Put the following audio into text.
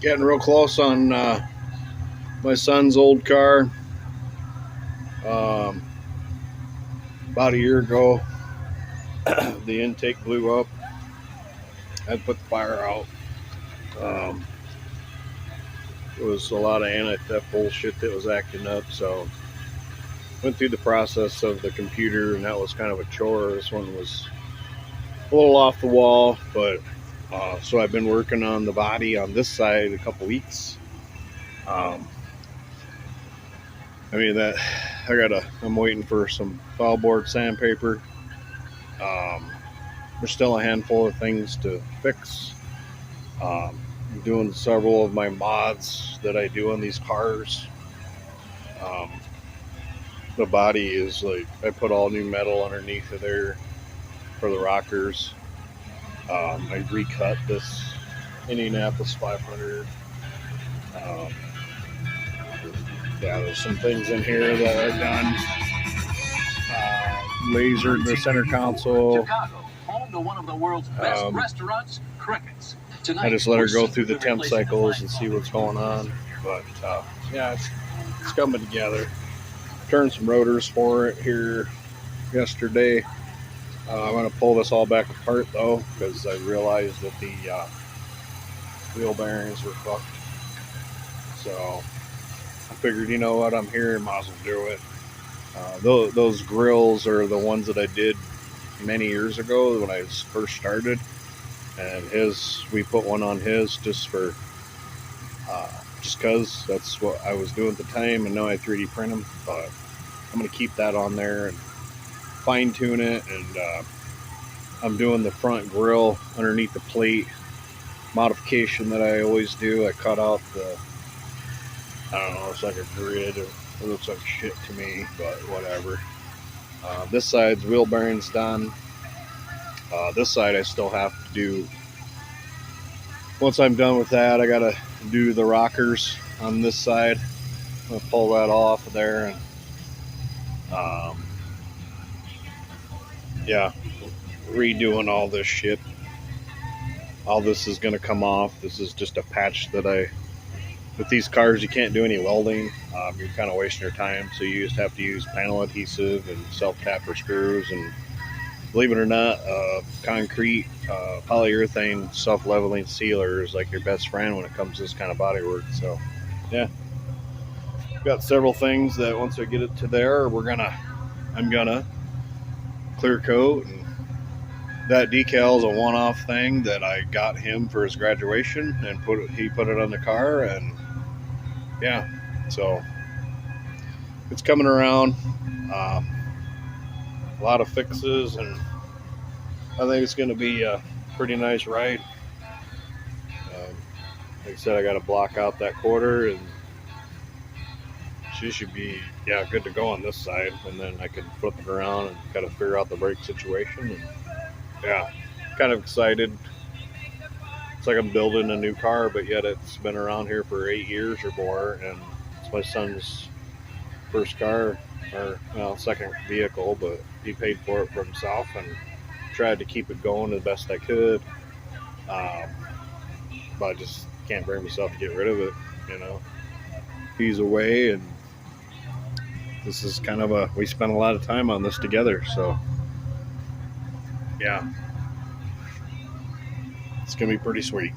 Getting real close on my son's old car. Um, about a year ago, the intake blew up. I had to put the fire out. It was a lot of anti-theft bullshit that was acting up, so went through the process of the computer, and that was kind of a chore. This one was a little off the wall, but so I've been working on the body on this side a couple weeks. I mean that I'm waiting for some foul board sandpaper. There's still a handful of things to fix. I'm doing several of my mods that I do on these cars. Um, the body is like, I put all new metal underneath of there for the rockers. I recut this Indianapolis 500. Um, yeah, there's some things in here that are done. Lasered the center console. Chicago, home to one of the world's best restaurants, Crickets. I just let her go through the temp cycles and see what's going on. But yeah, it's coming together. Turned some rotors for it here yesterday. I'm going to pull this all back apart though, because I realized that the wheel bearings were fucked. So I figured, you know what, I'm here, might as well do it. Those grills are the ones that I did many years ago when I first started, and we put one on his just because that's what I was doing at the time, and now I 3D print them. But I'm going to keep that on there and fine tune it, and I'm doing the front grill underneath the plate modification that I always do. I cut out I don't know, it's like a grid. It looks like shit to me, but whatever. This side's wheel bearings done. This side I still have to do. Once I'm done with that, I gotta do the rockers on this side. I'm gonna pull that off of there, and yeah, redoing all this shit. All this is gonna come off. This is just a patch that with these cars, you can't do any welding. You're kind of wasting your time, so you just have to use panel adhesive and self-tapper screws. And believe it or not, concrete, polyurethane, self-leveling sealer is like your best friend when it comes to this kind of body work. So, yeah, got several things that once I get it to there, I'm gonna clear coat. And that decal is a one-off thing that I got him for his graduation, and he put it on the car, and yeah, so it's coming around. A lot of fixes, and I think it's going to be a pretty nice ride. Like I said, I got to block out that quarter, and she should be good to go on this side, and then I can flip it around and kind of figure out the brake situation. And yeah, kind of excited. It's like I'm building a new car, but yet it's been around here for 8 years or more, and it's my son's first car, or second vehicle, but he paid for it for himself and tried to keep it going the best I could. But I just can't bring myself to get rid of it, you know. He's away, and this is kind of we spent a lot of time on this together, so yeah, it's gonna be pretty sweet.